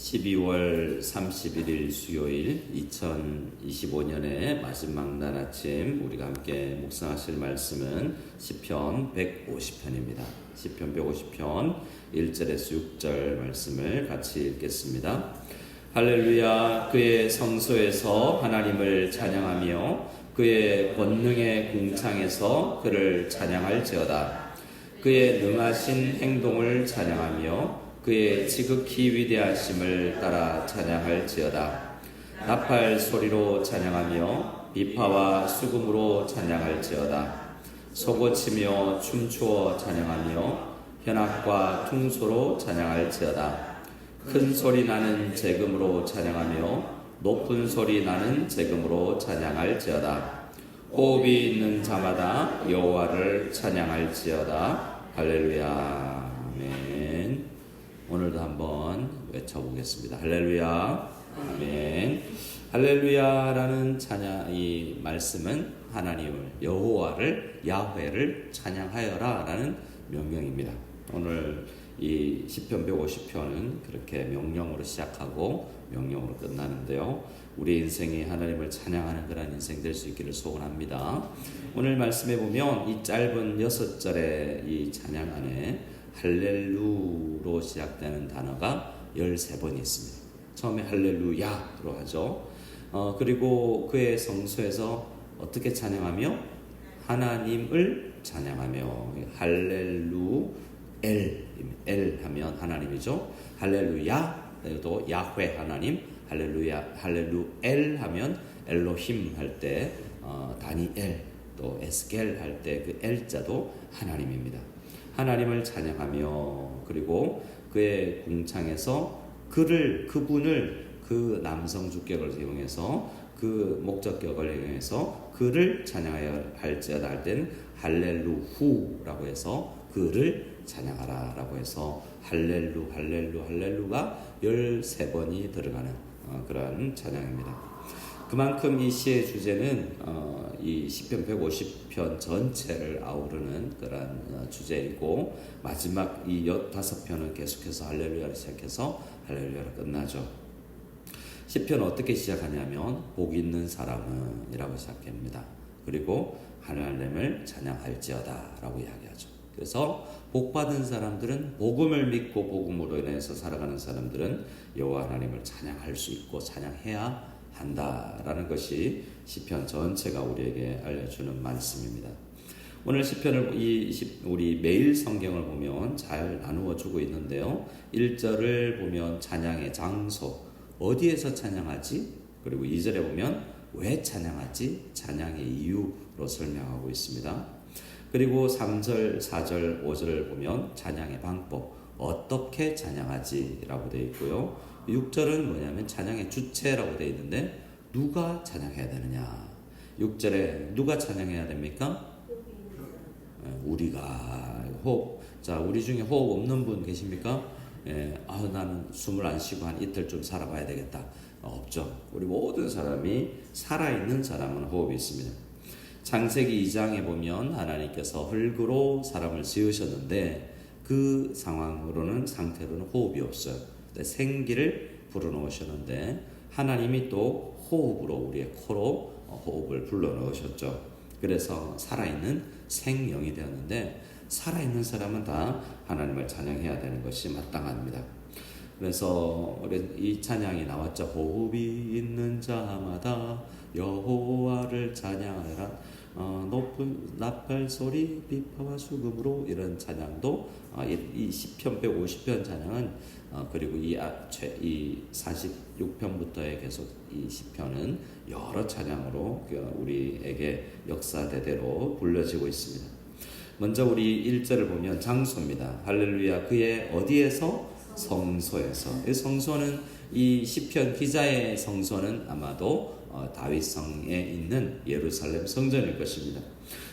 12월 31일 수요일 2025년의 마지막 날 아침 우리가 함께 묵상하실 말씀은 시편 150편입니다. 시편 150편 1절에서 6절 말씀을 같이 읽겠습니다. 할렐루야. 그의 성소에서 하나님을 찬양하며 그의 권능의 궁창에서 그를 찬양할지어다. 그의 능하신 행동을 찬양하며 그의 지극히 위대하심을 따라 찬양할지어다. 나팔 소리로 찬양하며 비파와 수금으로 찬양할지어다. 소고치며 춤추어 찬양하며 현악과 퉁소로 찬양할지어다. 큰 소리 나는 재금으로 찬양하며 높은 소리 나는 재금으로 찬양할지어다. 호흡이 있는 자마다 여호와를 찬양할지어다. 할렐루야. 아멘. 오늘도 한번 외쳐보겠습니다. 할렐루야. 아멘. 할렐루야라는 이 말씀은 하나님을, 여호와를, 야훼를 찬양하여라라는 명령입니다. 오늘 이 시편 150편은 그렇게 명령으로 시작하고 명령으로 끝나는데요. 우리 인생이 하나님을 찬양하는 그런 인생 될 수 있기를 소원합니다. 오늘 말씀에 보면 이 짧은 6절의 이 찬양 안에 할렐루로 시작되는 단어가 13번이 있습니다. 처음에 할렐루야로 하죠. 그리고 그의 성소에서 어떻게 찬양하며? 하나님을 찬양하며. 할렐루 엘 하면 하나님이죠. 할렐루야 또 야훼 하나님. 할렐루야 할렐루엘 하면 엘로힘 할 때 다니엘 또 에스겔 할 때 그 엘자도 하나님입니다. 하나님을 찬양하며 그리고 그의 궁창에서 그분을 그 남성 주격을 이용해서 그 목적격을 이용해서 그를 찬양하여 할지어다 할 때는 할렐루후라고 해서 그를 찬양하라 라고 해서 할렐루가 13번이 들어가는 그런 찬양입니다. 그만큼 이 시의 주제는 이 시편 150편 전체를 아우르는 그런 주제이고 마지막 이 15편은 계속해서 할렐루야를 시작해서 할렐루야로 끝나죠. 시편은 어떻게 시작하냐면 복 있는 사람은 이라고 시작합니다. 그리고 하나님을 찬양할지어다 라고 이야기하죠. 그래서 복받은 사람들은 복음을 믿고 복음으로 인해서 살아가는 사람들은 여호와 하나님을 찬양할 수 있고 찬양해야 한다라는 것이 시편 전체가 우리에게 알려주는 말씀입니다. 오늘 시편을 우리 매일 성경을 보면 잘 나누어 주고 있는데요. 1절을 보면 찬양의 장소, 어디에서 찬양하지? 그리고 2절에 보면 왜 찬양하지? 찬양의 이유로 설명하고 있습니다. 그리고 3절, 4절, 5절을 보면 찬양의 방법, 어떻게 찬양하지? 라고 되어 있고요. 6절은 뭐냐면 찬양의 주체라고 되어 있는데 누가 찬양해야 되느냐? 6절에 누가 찬양해야 됩니까? 우리가 호흡. 자, 우리 중에 호흡 없는 분 계십니까? 나는 숨을 안 쉬고 한 이틀 좀 살아봐야 되겠다. 없죠. 우리 모든 사람이 살아있는 사람은 호흡이 있습니다. 창세기 2장에 보면 하나님께서 흙으로 사람을 지으셨는데 그 상태로는 호흡이 없어요. 생기를 불어넣으셨는데 하나님이 또 호흡으로 우리의 코로 호흡을 불러넣으셨죠. 그래서 살아있는 생명이 되었는데 살아있는 사람은 다 하나님을 찬양해야 되는 것이 마땅합니다. 그래서 이 찬양이 나왔죠. 호흡이 있는 자마다 여호와를 찬양하라. 높은 나팔 소리 비파와 수금으로 이런 찬양도 이 시편 150편 찬양은 그리고 이 46편부터의 계속 이 시편은 여러 찬양으로 우리에게 역사대대로 불려지고 있습니다. 먼저 우리 1절을 보면 장소입니다. 할렐루야. 그의 어디에서? 성소에서. 이 성소는 이 시편 기자의 성소는 아마도 다윗성에 있는 예루살렘 성전일 것입니다.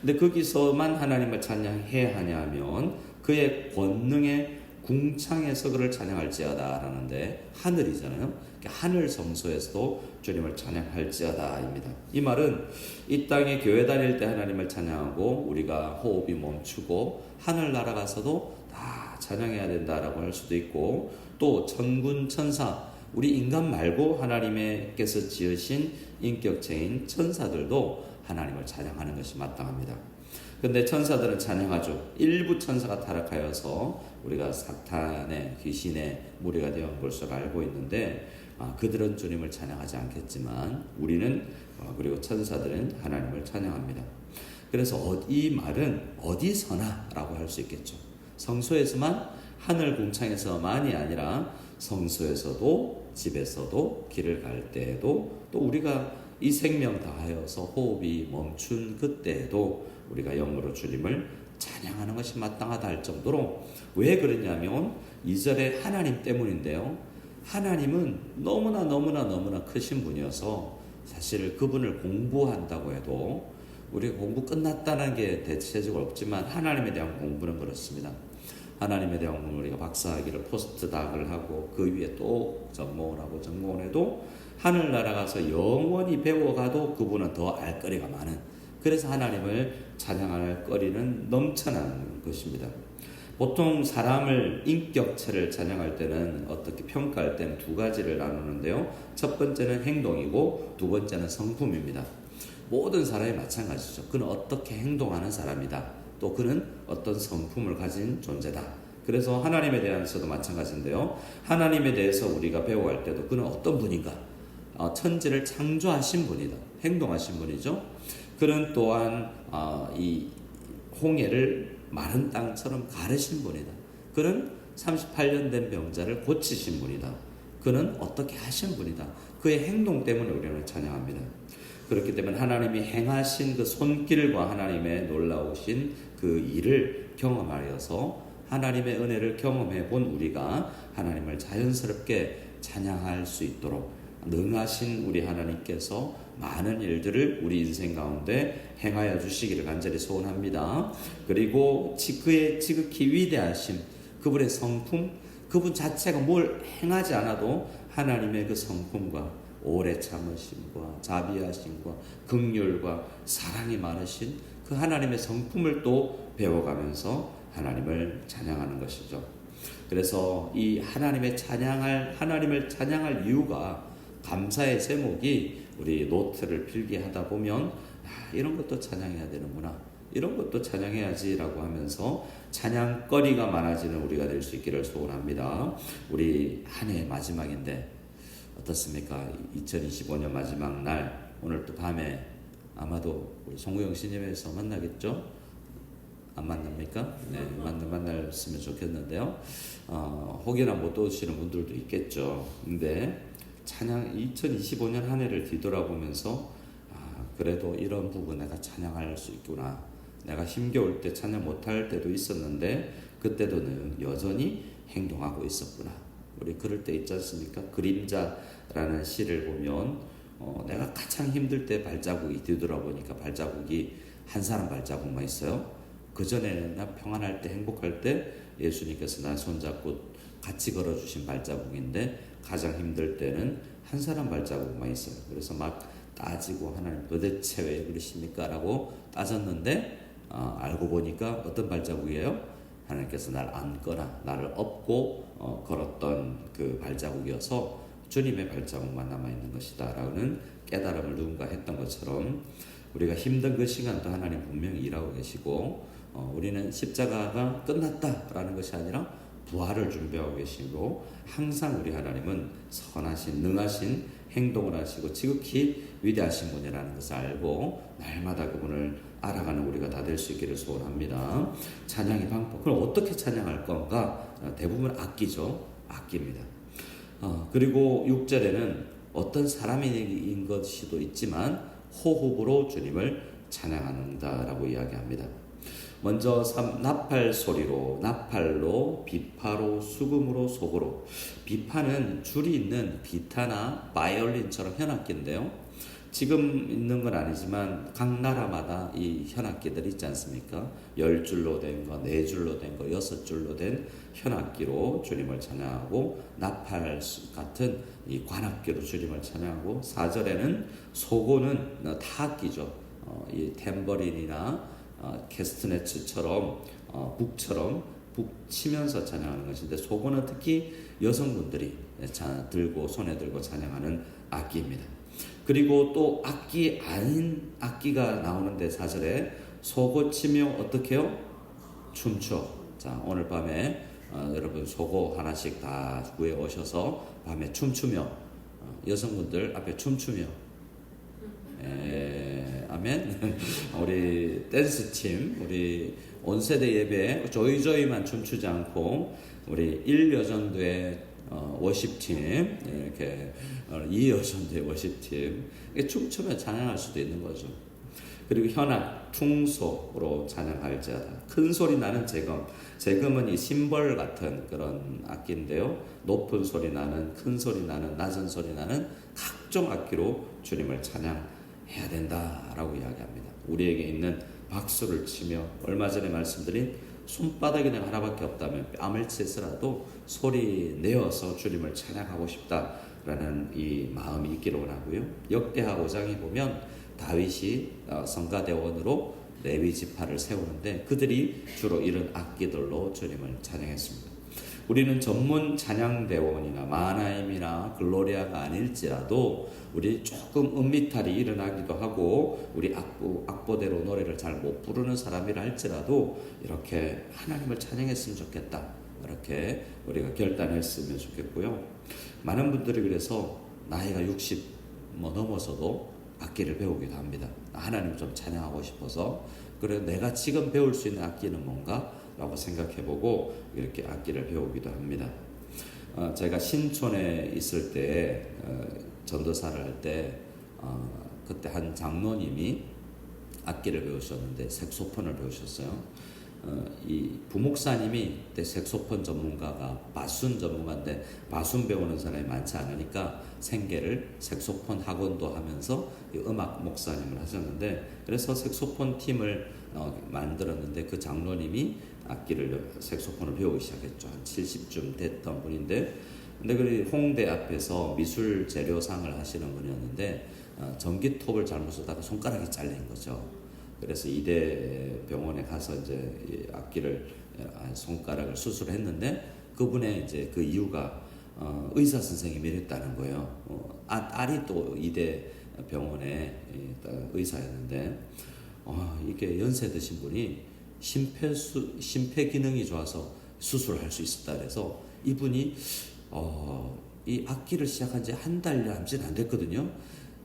근데 거기서만 하나님을 찬양해야 하냐면 그의 권능의 궁창에서 그를 찬양할지어다 라는데 하늘이잖아요. 하늘 성소에서도 주님을 찬양할지어다입니다. 이 말은 이 땅에 교회 다닐 때 하나님을 찬양하고 우리가 호흡이 멈추고 하늘 날아가서도 다 찬양해야 된다라고 할 수도 있고 또 천군 천사 우리 인간 말고 하나님께서 지으신 인격체인 천사들도 하나님을 찬양하는 것이 마땅합니다. 근데 천사들은 찬양하죠. 일부 천사가 타락하여서 우리가 사탄의 귀신의 무리가 되어 것을 알고 있는데 그들은 주님을 찬양하지 않겠지만 우리는 그리고 천사들은 하나님을 찬양합니다. 그래서 이 말은 어디서나 라고 할 수 있겠죠. 성소에서만, 하늘 궁창에서만이 아니라 성소에서도, 집에서도, 길을 갈 때에도, 또 우리가 이 생명 다하여서 호흡이 멈춘 그때에도 우리가 영으로 주님을 찬양하는 것이 마땅하다 할 정도로, 왜 그러냐면 2절에 하나님 때문인데요. 하나님은 너무나 크신 분이어서 사실 그분을 공부한다고 해도 우리가 공부 끝났다는 게 대체적으로 없지만 하나님에 대한 공부는 그렇습니다. 하나님에 대한 공부는 우리가 박사학위를 포스트닥을 하고 그 위에 또 전공을 하고 전공을 해도 하늘나라 가서 영원히 배워가도 그분은 더 알 거리가 많은, 그래서 하나님을 찬양할 거리는 넘쳐난 것입니다. 보통 사람을 인격체를 찬양할 때는 어떻게 평가할 때는 두 가지를 나누는데요. 첫 번째는 행동이고 두 번째는 성품입니다. 모든 사람이 마찬가지죠. 그는 어떻게 행동하는 사람이다. 또 그는 어떤 성품을 가진 존재다. 그래서 하나님에 대해서도 마찬가지인데요. 하나님에 대해서 우리가 배워갈 때도 그는 어떤 분인가? 천지를 창조하신 분이다. 행동하신 분이죠. 그는 또한 이 홍해를 마른 땅처럼 가르신 분이다. 그는 38년 된 병자를 고치신 분이다. 그는 어떻게 하신 분이다. 그의 행동 때문에 우리는 찬양합니다. 그렇기 때문에 하나님이 행하신 그 손길과 하나님의 놀라우신 그 일을 경험하여서 하나님의 은혜를 경험해 본 우리가 하나님을 자연스럽게 찬양할 수 있도록 능하신 우리 하나님께서 많은 일들을 우리 인생 가운데 행하여 주시기를 간절히 소원합니다. 그리고 그의 지극히 위대하심, 그분의 성품, 그분 자체가 뭘 행하지 않아도 하나님의 그 성품과 오래 참으심과 자비하심과 긍휼과 사랑이 많으신 그 하나님의 성품을 또 배워가면서 하나님을 찬양하는 것이죠. 그래서 이 하나님을 찬양할 이유가, 감사의 제목이 우리 노트를 필기하다 보면 이런 것도 찬양해야 되는구나, 이런 것도 찬양해야지라고 하면서 찬양거리가 많아지는 우리가 될 수 있기를 소원합니다. 우리 한 해 마지막인데 어떻습니까? 2025년 마지막 날, 오늘 또 밤에 아마도 우리 송구영 신임에서 만나겠죠? 안 만납니까? 네, 만났으면 좋겠는데요. 혹여나 못 오시는 분들도 있겠죠. 근데 찬양 2025년 한 해를 뒤돌아보면서 그래도 이런 부분 내가 찬양할 수 있구나. 내가 힘겨울 때 찬양 못할 때도 있었는데 그때도 여전히 행동하고 있었구나. 우리 그럴 때 있지 않습니까? 그림자라는 시를 보면 내가 가장 힘들 때 발자국이 뒤돌아보니까 발자국이 한 사람 발자국만 있어요. 그전에는 나 평안할 때, 행복할 때 예수님께서 나 손잡고 같이 걸어주신 발자국인데 가장 힘들 때는 한 사람 발자국만 있어요. 그래서 막 따지고 하나님 도대체 왜 그러십니까? 라고 따졌는데 알고 보니까 어떤 발자국이에요? 하나님께서 나를 안거나 나를 업고 걸었던 그 발자국이어서 주님의 발자국만 남아있는 것이다 라는 깨달음을 누군가 했던 것처럼 우리가 힘든 그 시간도 하나님 분명히 일하고 계시고 우리는 십자가가 끝났다라는 것이 아니라 부활을 준비하고 계시고 항상 우리 하나님은 선하신 능하신 행동을 하시고 지극히 위대하신 분이라는 것을 알고 날마다 그분을 알아가는 우리가 다 될 수 있기를 소원합니다. 찬양의 방법, 그럼 어떻게 찬양할 건가? 대부분 악기죠. 악기입니다. 그리고 6절에는 어떤 사람인 것이도 있지만 호흡으로 주님을 찬양한다라고 이야기합니다. 먼저 나팔 소리로, 나팔로, 비파로, 수금으로, 소고로. 비파는 줄이 있는 기타나 바이올린처럼 현악기인데요. 지금 있는 건 아니지만 각 나라마다 이 현악기들 있지 않습니까? 10줄로 된 거, 4줄로 된 거, 6줄로 된 현악기로 주님을 찬양하고, 나팔 같은 이 관악기로 주님을 찬양하고, 4절에는 소고는 타악기죠. 이 탬버린이나 캐스트네츠처럼 북처럼 북 치면서 찬양하는 것인데, 소고는 특히 여성분들이 들고 손에 들고 찬양하는 악기입니다. 그리고 또 악기 아닌 악기가 나오는데 4절에 소고치며 어떻게 해요? 춤춰. 자, 오늘 밤에 여러분 소고 하나씩 다 구해 오셔서 밤에 춤추며 여성분들 앞에 춤추며 아멘. 우리 댄스팀 우리 온세대 예배 조이조이만 춤추지 않고 우리 1여전도의 워십팀 이렇게 2여전도의 워십팀 춤추며 찬양할 수도 있는 거죠. 그리고 현악, 퉁소로 찬양할지어다. 큰 소리 나는 재금은 이 심벌 같은 그런 악기인데요. 높은 소리 나는, 큰 소리 나는, 낮은 소리 나는 각종 악기로 주님을 찬양해야 된다라고 이야기합니다. 우리에게 있는 박수를 치며 얼마 전에 말씀드린 손바닥이 내가 하나밖에 없다면 뺨을 치서라도 소리 내어서 주님을 찬양하고 싶다라는 이 마음이 있기를 원하고요. 역대하 5장에 보면 다윗이 성가대원으로 레위 지파를 세우는데 그들이 주로 이런 악기들로 주님을 찬양했습니다. 우리는 전문 찬양대원이나 마하나임이나 글로리아가 아닐지라도 우리 조금 음미탈이 일어나기도 하고 우리 악보대로 노래를 잘 못 부르는 사람이라 할지라도 이렇게 하나님을 찬양했으면 좋겠다. 이렇게 우리가 결단했으면 좋겠고요. 많은 분들이 그래서 나이가 60 넘어서도 악기를 배우기도 합니다. 하나님을 좀 찬양하고 싶어서. 그래 내가 지금 배울 수 있는 악기는 뭔가? 라고 생각해보고 이렇게 악기를 배우기도 합니다. 제가 신촌에 있을 때 전도사를 할 때 그때 한 장로님이 악기를 배우셨는데 색소폰을 배우셨어요. 이 부목사님이 그때 색소폰 전문가가 바순 전문가인데 바순 배우는 사람이 많지 않으니까 생계를 색소폰 학원도 하면서 음악 목사님을 하셨는데 그래서 색소폰 팀을 만들었는데 그 장로님이 색소폰을 배우기 시작했죠. 한 70쯤 됐던 분인데 근데 그 홍대 앞에서 미술 재료상을 하시는 분이었는데 전기톱을 잘못 쓰다가 손가락이 잘린 거죠. 그래서 이대 병원에 가서 이제 악기를 손가락을 수술했는데 그분의 이제 그 이유가 의사 선생님이 이랬다는 거예요. 딸이 또 이대 병원에 의사였는데 이게 연세 드신 분이 심폐 기능이 좋아서 수술을 할 수 있었다 그래서 이분이 이 악기를 시작한 지 한 달 남짓 안 됐거든요.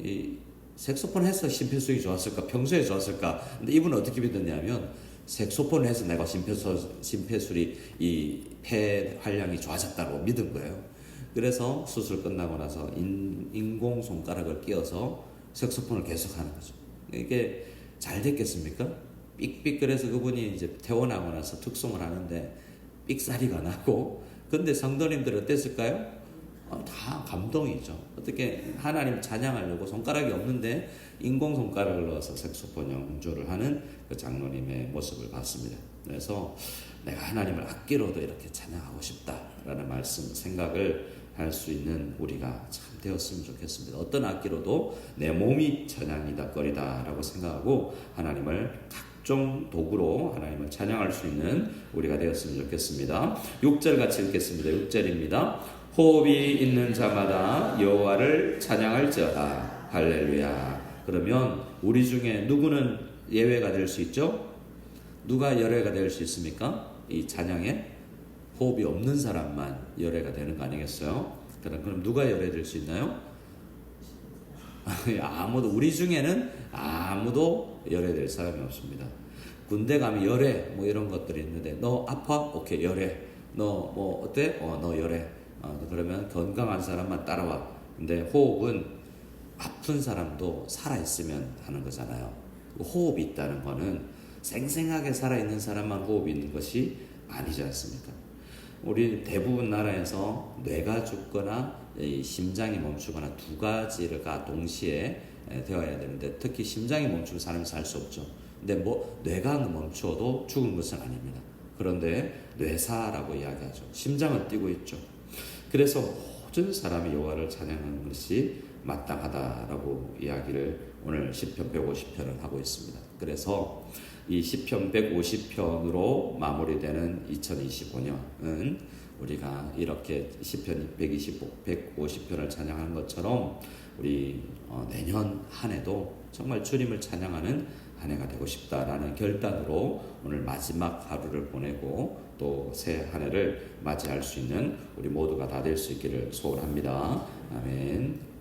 이 색소폰 해서 심폐수이 좋았을까? 평소에 좋았을까? 근데 이분은 어떻게 믿었냐면 색소폰을 해서 내가 심폐술이 이 폐 활량이 좋아졌다고 믿은 거예요. 그래서 수술 끝나고 나서 인공 손가락을 끼워서 색소폰을 계속 하는 거죠. 이게 잘 됐겠습니까? 삑삑 그래서 그분이 이제 퇴원하고 나서 특송을 하는데 삑사리가 나고 근데 성도님들 어땠을까요? 다 감동이죠. 어떻게 하나님 찬양하려고 손가락이 없는데 인공 손가락을 넣어서 색소폰 연주를 하는 그 장로님의 모습을 봤습니다. 그래서 내가 하나님을 악기로도 이렇게 찬양하고 싶다라는 생각을 할 수 있는 우리가 참 되었으면 좋겠습니다. 어떤 악기로도 내 몸이 찬양이다 거리다라고 생각하고 하나님을 각종 도구로 하나님을 찬양할 수 있는 우리가 되었으면 좋겠습니다. 6절 같이 읽겠습니다. 6절입니다. 호흡이 있는 자마다 여호와를 찬양할지어다. 할렐루야. 그러면 우리 중에 누구는 예외가 될 수 있죠? 누가 열애가 될 수 있습니까? 이 찬양에 호흡이 없는 사람만 열애가 되는 거 아니겠어요? 그럼 누가 열애될 수 있나요? 아무도 우리 중에는 아무도 열애될 사람이 없습니다. 군대 가면 열애 뭐 이런 것들이 있는데 너 아파? 오케이 열애. 너 뭐 어때? 너 열애. 그러면 건강한 사람만 따라와. 근데 호흡은 아픈 사람도 살아있으면 하는 거잖아요. 호흡이 있다는 거는 생생하게 살아있는 사람만 호흡이 있는 것이 아니지 않습니까? 우리 대부분 나라에서 뇌가 죽거나 심장이 멈추거나 두 가지가 동시에 되어야 되는데 특히 심장이 멈추면 사람이 살 수 없죠. 근데 뇌가 멈추어도 죽은 것은 아닙니다. 그런데 뇌사라고 이야기하죠. 심장은 뛰고 있죠. 그래서 모든 사람이 여호와를 찬양하는 것이 마땅하다라고 이야기를 오늘 시편 150편은 하고 있습니다. 그래서 이 시편 150편으로 마무리되는 2025년은 우리가 이렇게 시편 150편을 찬양하는 것처럼 우리 내년 한 해도 정말 주님을 찬양하는 한 해가 되고 싶다라는 결단으로 오늘 마지막 하루를 보내고 또 새 한 해를 맞이할 수 있는 우리 모두가 다 될 수 있기를 소원합니다. 아멘.